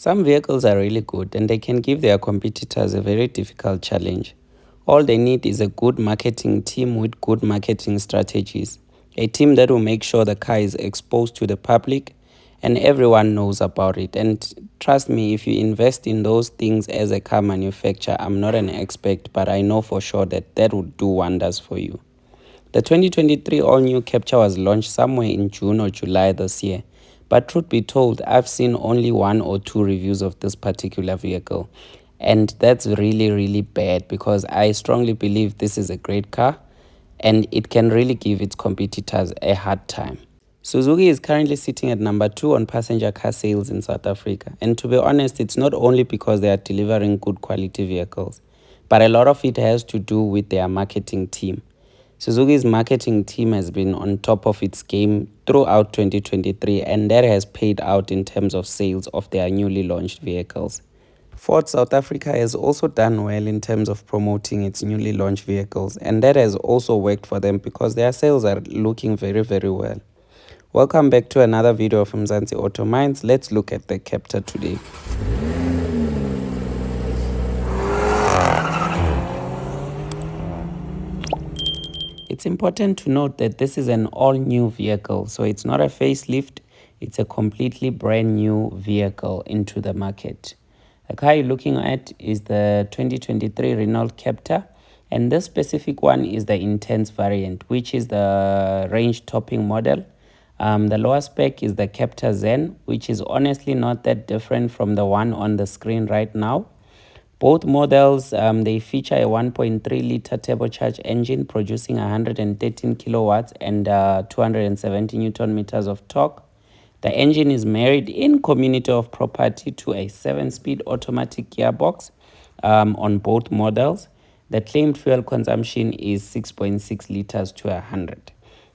Some vehicles are really good and they can give their competitors a very difficult challenge. All they need is a good marketing team with good marketing strategies. A team that will make sure the car is exposed to the public and everyone knows about it. And trust me, if you invest in those things as a car manufacturer, I'm not an expert, but I know for sure that that would do wonders for you. The 2023 all-new Captur was launched somewhere in June or July this year. But truth be told, I've seen only one or two reviews of this particular vehicle. And that's really, really bad because I strongly believe this is a great car and it can really give its competitors a hard time. Suzuki is currently sitting at number 2 on passenger car sales in South Africa. And to be honest, it's not only because they are delivering good quality vehicles, but a lot of it has to do with their marketing team. Suzuki's marketing team has been on top of its game throughout 2023, and that has paid out in terms of sales of their newly launched vehicles. Ford South Africa has also done well in terms of promoting its newly launched vehicles, and that has also worked for them because their sales are looking very, very well. Welcome back to another video from Zandile Auto Minds. Let's look at the Captur today. It's important to note that this is an all-new vehicle, so it's not a facelift, it's a completely brand new vehicle into the market. The car you're looking at is the 2023 Renault Captur, and this specific one is the Intense variant, which is the range-topping model. The lower spec is the Captur Zen, which is honestly not that different from the one on the screen right now. Both models, they feature a 1.3-liter turbocharged engine producing 113 kilowatts and 270 newton meters of torque. The engine is married in community of property to a 7-speed automatic gearbox on both models. The claimed fuel consumption is 6.6 liters to 100.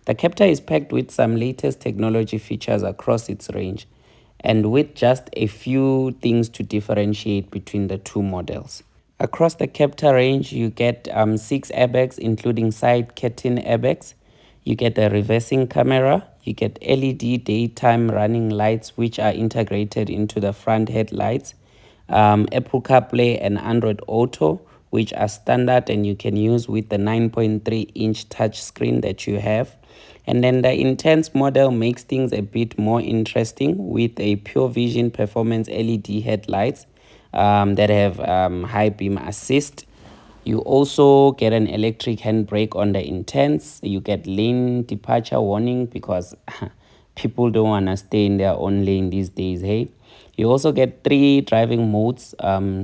The Captur is packed with some latest technology features across its range, and with just a few things to differentiate between the two models. Across the Captur range, you get 6 airbags, including side curtain airbags. You get a reversing camera. You get LED daytime running lights, which are integrated into the front headlights. Apple CarPlay and Android Auto, which are standard and you can use with the 9.3-inch touchscreen that you have. And then the Intense model makes things a bit more interesting with a pure vision performance LED headlights that have high beam assist. You also get an electric handbrake on the Intense. You get lane departure warning because people don't want to stay in their own lane these days, hey? You also get 3 driving modes,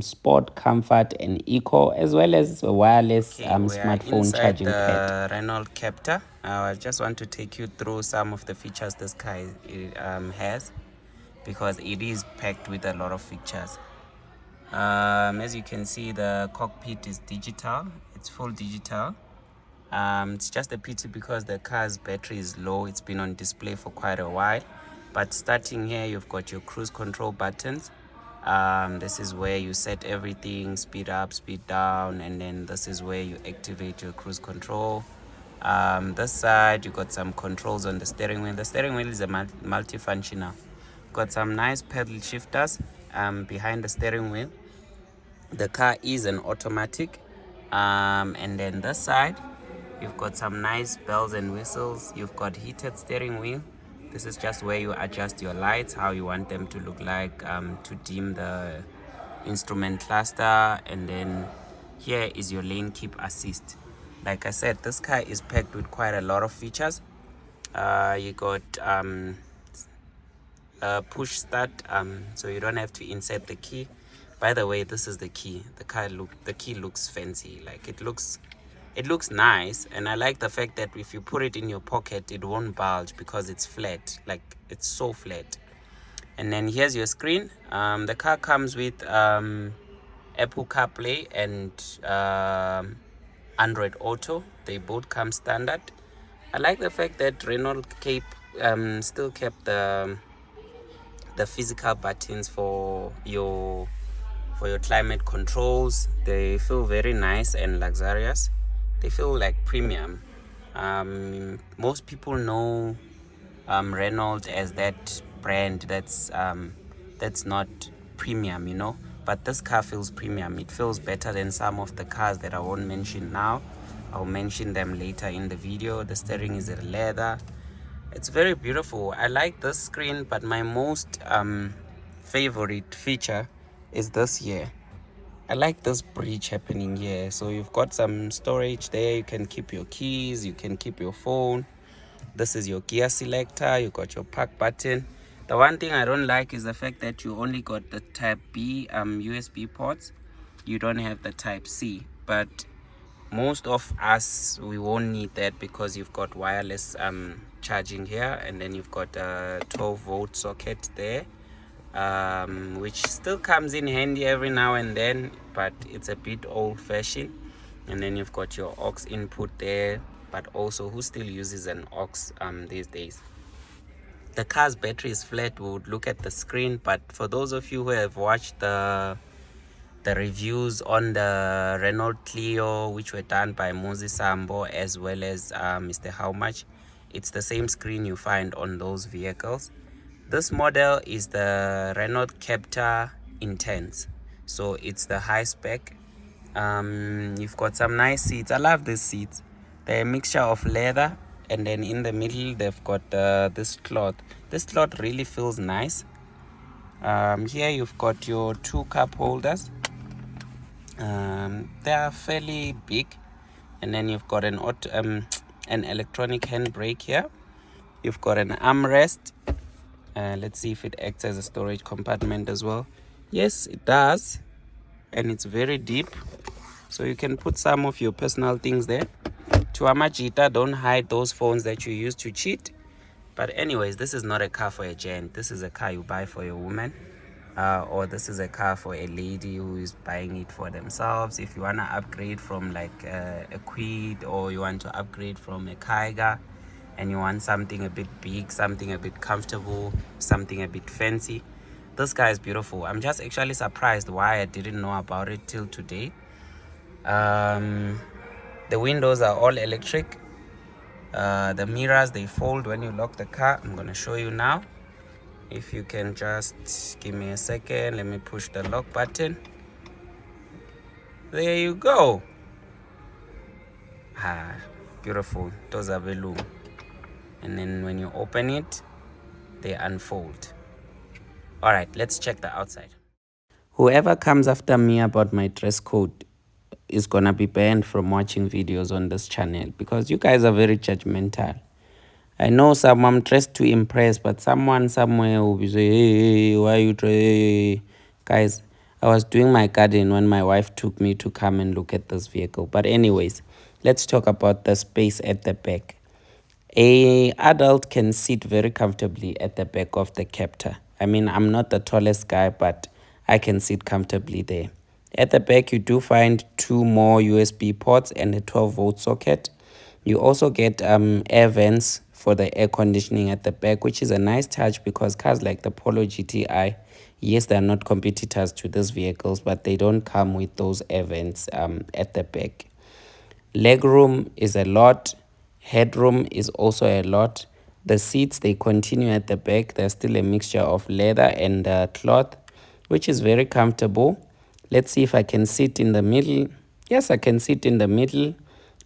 Sport, Comfort, and Eco, as well as a wireless smartphone charging pad. Renault Captur. I just want to take you through some of the features this car has because it is packed with a lot of features. As you can see, the cockpit is digital. It's full digital. It's just a pity because the car's battery is low. It's been on display for quite a while. But starting here, you've got your cruise control buttons. This is where you set everything, speed up, speed down, and then this is where you activate your cruise control. This side, you got some controls on the steering wheel. The steering wheel is a multifunctional. Got some nice pedal shifters behind the steering wheel. The car is an automatic. And then this side, you've got some nice bells and whistles. You've got heated steering wheel. This is just where you adjust your lights, how you want them to look like, to dim the instrument cluster. And then here is your lane keep assist. Like I said, this car is packed with quite a lot of features. You got push start, so you don't have to insert the key. By the way, this is the key. The key looks fancy. Like it looks nice, and I like the fact that if you put it in your pocket, it won't bulge because it's flat. Like it's so flat. And then here's your screen. The car comes with Apple CarPlay and Android Auto. They both come standard. I like the fact that Renault still kept the physical buttons for your climate controls. They feel very nice and luxurious. They feel like premium. Most people know Renault as that brand that's not premium, you know, but this car feels premium. It feels better than some of the cars that I won't mention now. I'll mention them later in the video. The steering is a leather. It's very beautiful. I like this screen, but my most favorite feature is this here. I like this bridge happening here. So you've got some storage there. You can keep your keys, you can keep your phone. This is your gear selector. You got your park button. The one thing I don't like is the fact that you only got the type B USB ports. You don't have the type C, but most of us, we won't need that because you've got wireless charging here, and then you've got a 12-volt socket there, which still comes in handy every now and then, but it's a bit old-fashioned. And then you've got your aux input there, but also who still uses an aux these days? The car's battery is flat. We would look at the screen, but for those of you who have watched the reviews on the Renault Clio, which were done by Moses Sambo as well as Mr. How Much, it's the same screen you find on those vehicles. This model is the Renault Captur Intense, so it's the high spec. You've got some nice seats. I love these seats. They're a mixture of leather, and then in the middle they've got this cloth. This cloth really feels nice. Here you've got your 2 cup holders. They are fairly big, and then you've got an electronic handbrake here. You've got an armrest. Let's see if it acts as a storage compartment as well. Yes, it does, and it's very deep, so you can put some of your personal things there. To Amajita, don't hide those phones that you use to cheat. But anyways, this is not a car for a gent. This is a car you buy for your woman. Or this is a car for a lady who is buying it for themselves. If you want to upgrade from like a Quid, or you want to upgrade from a Kaiga, and you want something a bit big, something a bit comfortable, something a bit fancy, this car is beautiful. I'm just actually surprised why I didn't know about it till today. The windows are all electric. The mirrors, they fold when you lock the car. I'm gonna show you now. If you can just give me a second, let me push the lock button. There you go. Beautiful. Those are balloon. And then when you open it, they unfold. All right, let's check the outside. Whoever comes after me about my dress code is gonna be banned from watching videos on this channel, because you guys are very judgmental. I know I'm dressed to impress, but someone somewhere will be saying, hey, why are you dressed? Hey. Guys, I was doing my garden when my wife took me to come and look at this vehicle. But anyways, let's talk about the space at the back. A adult can sit very comfortably at the back of the Captur. I mean, I'm not the tallest guy, but I can sit comfortably there. At the back, you do find 2 more USB ports and a 12-volt socket. You also get air vents for the air conditioning at the back, which is a nice touch, because cars like the Polo GTI, yes, they're not competitors to these vehicles, but they don't come with those air vents at the back. Legroom is a lot. Headroom is also a lot. The seats, they continue at the back. There's still a mixture of leather and cloth, which is very comfortable. Let's see if I can sit in the middle. Yes, I can sit in the middle.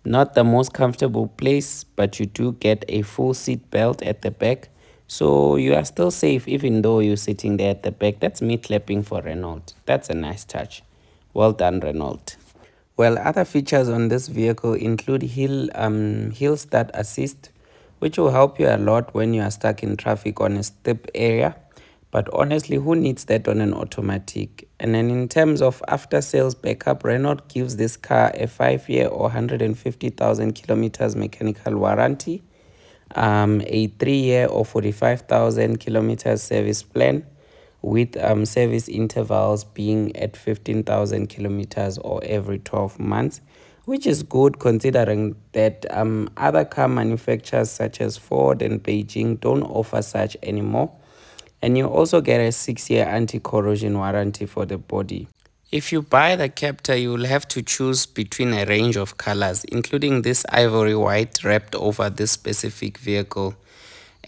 Not the most comfortable place, but you do get a full seat belt at the back. So you are still safe even though you're sitting there at the back. That's me clapping for Renault. That's a nice touch. Well done, Renault. Well, other features on this vehicle include hill start assist, which will help you a lot when you are stuck in traffic on a steep area. But honestly, who needs that on an automatic? And then in terms of after sales backup, Renault gives this car a 5-year or 150,000 kilometers mechanical warranty, a 3-year or 45,000 kilometers service plan, with service intervals being at 15,000 kilometers or every 12 months, which is good considering that other car manufacturers such as Ford and Beijing don't offer such anymore. And you also get a 6-year anti-corrosion warranty for the body. If you buy the Captur, you will have to choose between a range of colors, including this ivory white wrapped over this specific vehicle.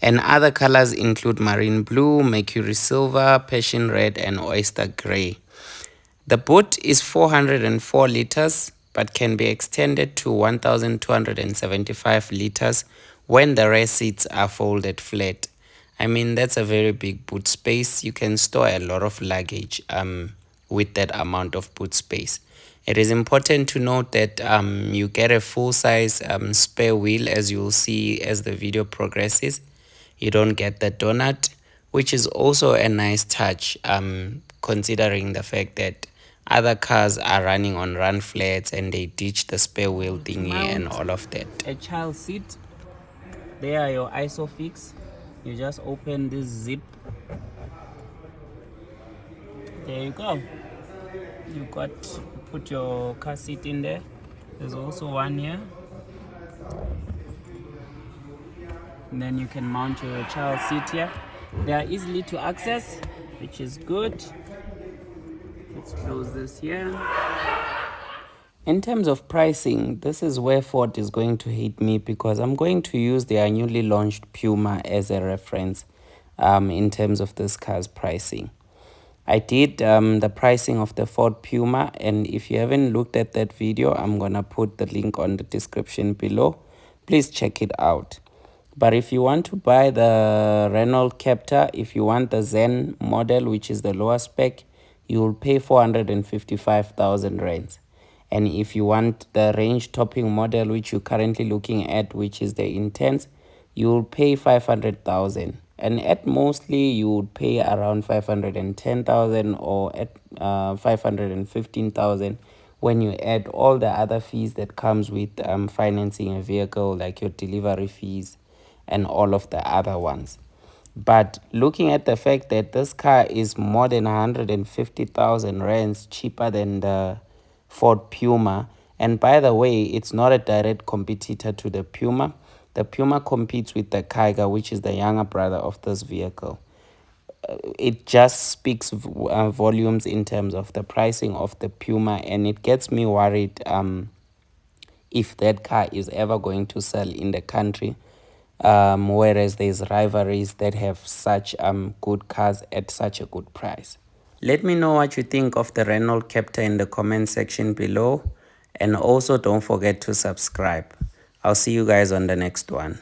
And other colors include marine blue, mercury silver, passion red, and oyster gray. The boot is 404 liters but can be extended to 1,275 liters when the rear seats are folded flat. I mean, that's a very big boot space. You can store a lot of luggage with that amount of boot space. It is important to note that you get a full-size spare wheel, as you'll see as the video progresses. You don't get the donut, which is also a nice touch considering the fact that other cars are running on run flats and they ditch the spare wheel thingy and all of that. A child seat. There are your isofix. You just open this zip. There you go. You put your car seat in there. There's also one here. And then you can mount your child seat here. They are easily to access, which is good. Let's close this here. In terms of pricing, this is where Ford is going to hit me because I'm going to use their newly launched Puma as a reference in terms of this car's pricing. I did the pricing of the Ford Puma, and if you haven't looked at that video, I'm going to put the link on the description below. Please check it out. But if you want to buy the Renault Captur, if you want the Zen model, which is the lower spec, you will pay 455,000 rands. And if you want the range topping model, which you're currently looking at, which is the Intense, you will pay 500,000. And at mostly you would pay around 510,000 or at 515,000 when you add all the other fees that comes with financing a vehicle, like your delivery fees and all of the other ones. But looking at the fact that this car is more than 150,000 rands cheaper than the Ford Puma, and by the way, it's not a direct competitor to the Puma. The Puma competes with the Kiger, which is the younger brother of this vehicle. It just speaks volumes in terms of the pricing of the Puma, and it gets me worried if that car is ever going to sell in the country. Whereas there's rivalries that have such good cars at such a good price. Let me know what you think of the Renault Captur in the comment section below, and also don't forget to subscribe. I'll see you guys on the next one.